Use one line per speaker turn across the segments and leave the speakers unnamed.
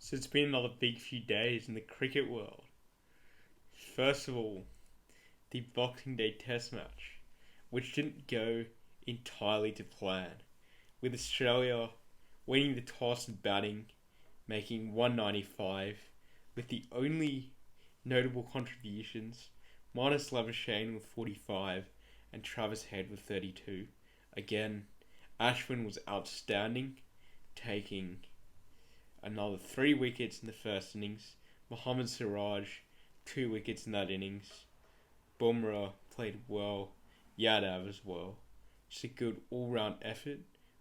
So it's been another big few days in the cricket world. First of all, the Boxing Day Test match, which didn't go entirely to plan, with Australia winning the toss and batting, making 195, with the only notable contributions minus Labuschagne with 45 and Travis Head with 32. Again, Ashwin was outstanding, taking another 3 wickets in the first innings. Mohammad Siraj, 2 wickets in that innings. Bumrah played well. Yadav as well. Just a good all-round effort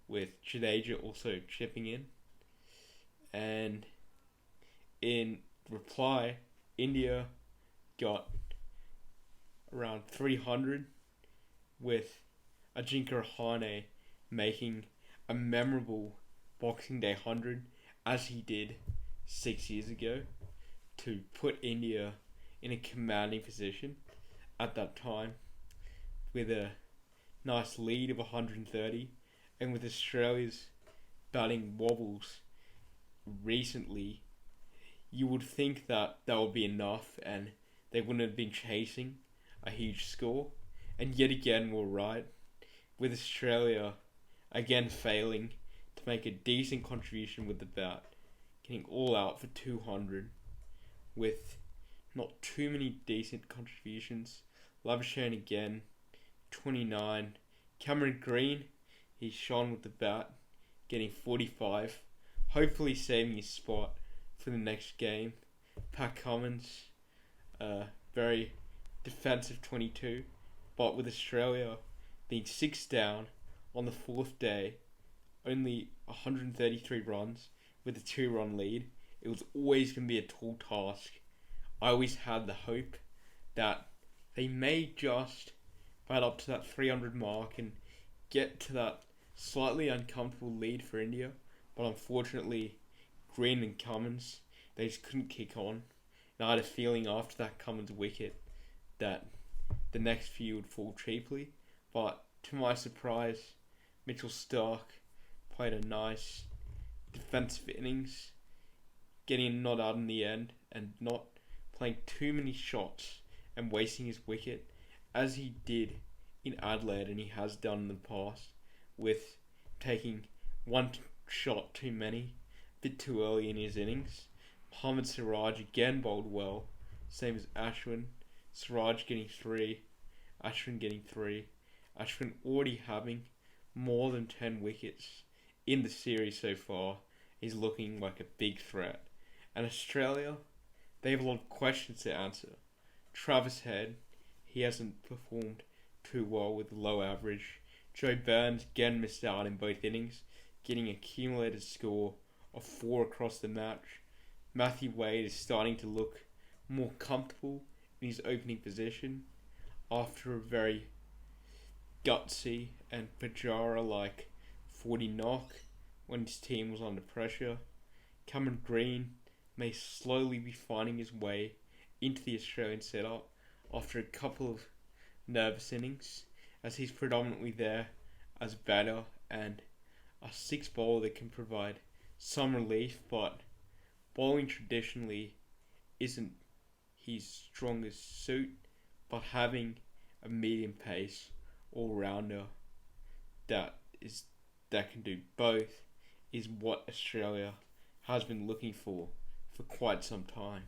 with Jadeja also chipping in. And in reply, India got around 300 with Ajinkya Rahane making a memorable Boxing Day 100 as he did 6 years ago to put India in a commanding position at that time with a nice lead of 130, and with Australia's batting wobbles recently, you would think that would be enough and they wouldn't have been chasing a huge score. And yet again, we're right, with Australia again failing to make a decent contribution with the bat, getting all out for 200 with not too many decent contributions. Labuschagne again, 29. Cameron Green, he shone with the bat, getting 45, hopefully saving his spot for the next game. Pat Cummins, very defensive 22, but with Australia being 6 down on the fourth day, only 133 runs with a 2-run lead, it was always going to be a tall task. I always had the hope that they may just bat up to that 300 mark and get to that slightly uncomfortable lead for India, but unfortunately, Green and Cummins, they just couldn't kick on. And I had a feeling after that Cummins wicket that the next few would fall cheaply, but to my surprise, Mitchell Starc played a nice defensive innings, getting a not out in the end and not playing too many shots and wasting his wicket as he did in Adelaide and he has done in the past, with taking one shot too many, a bit too early in his innings. Mohammad Siraj again bowled well, same as Ashwin. Siraj getting 3, Ashwin getting 3. Ashwin already having more than 10 wickets in the series so far. He's looking like a big threat. And Australia, they have a lot of questions to answer. Travis Head, he hasn't performed too well with low average. Joe Burns again missed out in both innings, getting a accumulated score of 4 across the match. Matthew Wade is starting to look more comfortable in his opening position after a very gutsy and Pajara-like 40 knock when his team was under pressure. Cameron Green may slowly be finding his way into the Australian setup after a couple of nervous innings, as he's predominantly there as batter and a 6 bowler that can provide some relief, but bowling traditionally isn't his strongest suit, but having a medium pace all-rounder that can do both is what Australia has been looking for quite some time.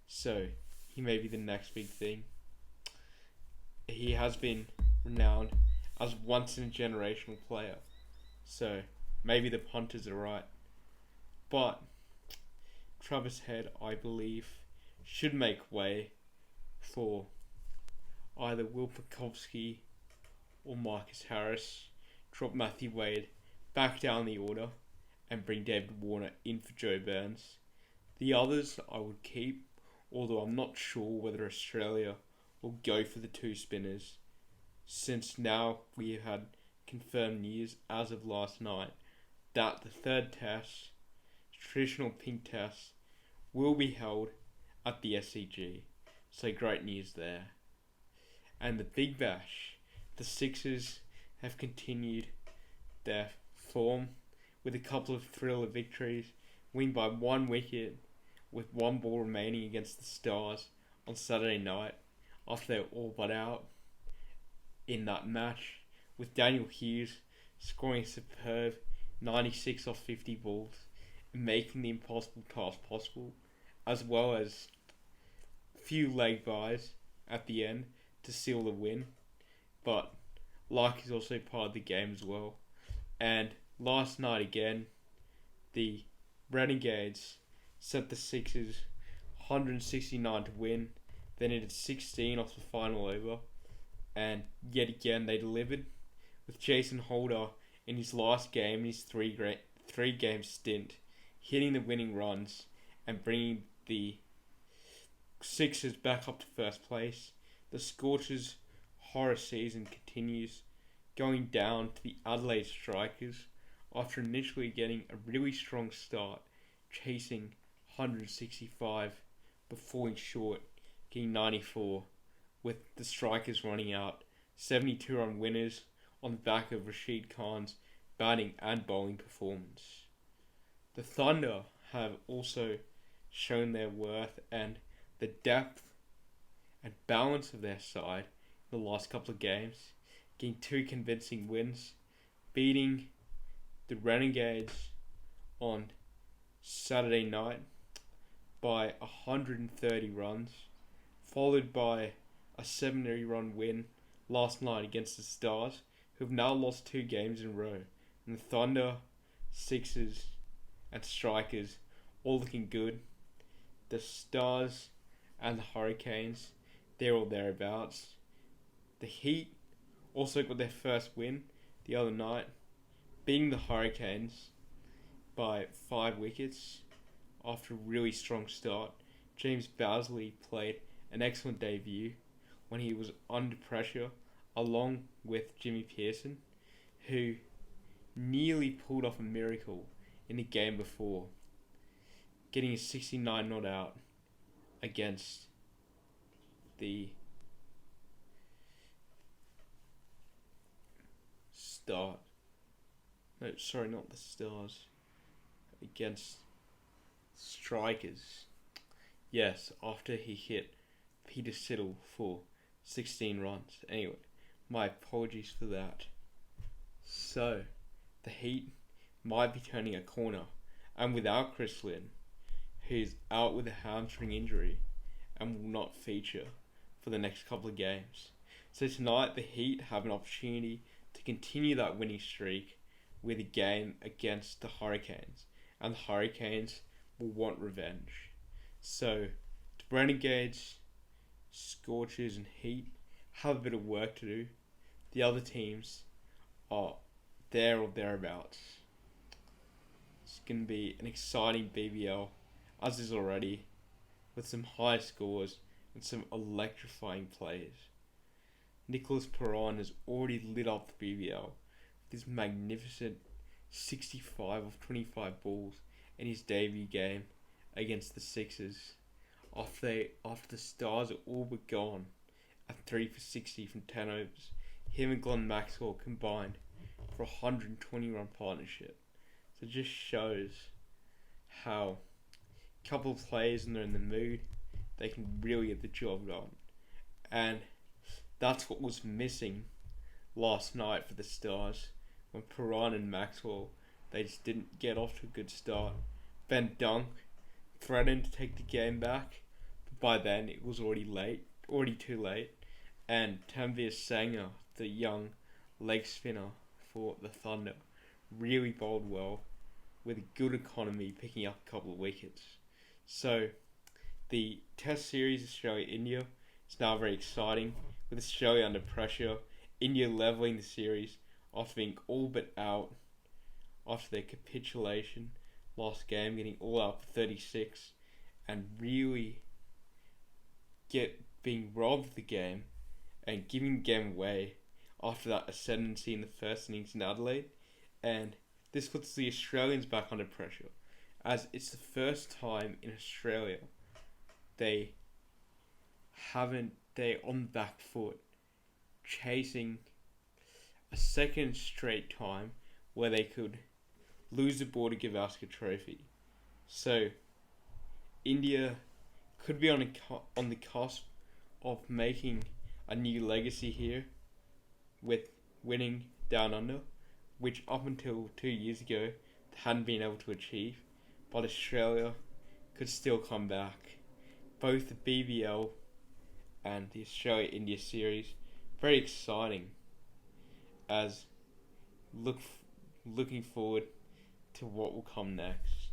So he may be the next big thing. He has been renowned as once in a generational player, so maybe the punters are right. But Travis Head, I believe, should make way for either Will Pucovski or Marcus Harris, drop Matthew Wade back down the order and bring David Warner in for Joe Burns. The others I would keep, although I'm not sure whether Australia will go for the 2 spinners, since now we have had confirmed news as of last night that the third test, traditional pink test, will be held at the SCG. So great news there. And the Big Bash, the Sixers have continued their form with a couple of thriller victories, win by 1 wicket with 1 ball remaining against the Stars on Saturday night after they were all but out in that match, with Daniel Hughes scoring a superb 96 off 50 balls and making the impossible task possible, as well as a few leg byes at the end to seal the win. But luck is also part of the game as well. And last night again, the Renegades sent the Sixers 169 to win. They needed 16 off the final over, and yet again they delivered, with Jason Holder in his last game in his three-game stint hitting the winning runs and bringing the Sixers back up to first place. The Scorchers' horror season continues, going down to the Adelaide Strikers after initially getting a really strong start, chasing 165 but falling short, getting 94, with the Strikers running out 72-run winners on the back of Rashid Khan's batting and bowling performance. The Thunder have also shown their worth and the depth and balance of their side in the last couple of games, getting 2 convincing wins, beating the Renegades on Saturday night by 130 runs, followed by a 70-run win last night against the Stars, who have now lost 2 games in a row. And the Thunder, Sixers, and Strikers all looking good. The Stars and the Hurricanes, they're all thereabouts. The Heat also got their first win the other night, beating the Hurricanes by 5 wickets after a really strong start. James Bazley played an excellent debut when he was under pressure, along with Jimmy Pearson, who nearly pulled off a miracle in the game before, getting a 69 not out against the Stars. No, sorry, not the Stars. Against Strikers. Yes, after he hit Peter Siddle for 16 runs. Anyway, my apologies for that. So, the Heat might be turning a corner, and without Chris Lynn, who's out with a hamstring injury and will not feature for the next couple of games. So tonight, the Heat have an opportunity to continue that winning streak with a game against the Hurricanes, and the Hurricanes will want revenge. So, the Renegades, Scorchers, and Heat have a bit of work to do. The other teams are there or thereabouts. It's going to be an exciting BBL, as is already, with some high scores and some electrifying players. Nicholas Perron has already lit up the BBL with his magnificent 65 of 25 balls in his debut game against the Sixers, after the Stars are all but gone at 3 for 60 from 10 overs. Him and Glenn Maxwell combined for a 120-run partnership. So it just shows how a couple of players, when they're in the mood, they can really get the job done. And that's what was missing last night for the Stars, when Perron and Maxwell, they just didn't get off to a good start. Ben Dunk threatened to take the game back, but by then it was already too late. And Tanvir Sangha, the young leg spinner for the Thunder, really bowled well, with a good economy, picking up a couple of wickets. So, the Test Series Australia-India is now very exciting, with Australia under pressure, India levelling the series after being all but out after their capitulation last game, getting all out for 36, and really being robbed of the game and giving the game away after that ascendancy in the first innings in Adelaide. And this puts the Australians back under pressure, as it's the first time in Australia they're on the back foot, chasing a second straight time where they could lose the Border Gavaskar Trophy. So India could be on the cusp of making a new legacy here with winning Down Under, which up until 2 years ago they hadn't been able to achieve. But Australia could still come back. Both the BBL and the Australia India series very exciting as looking forward to what will come next.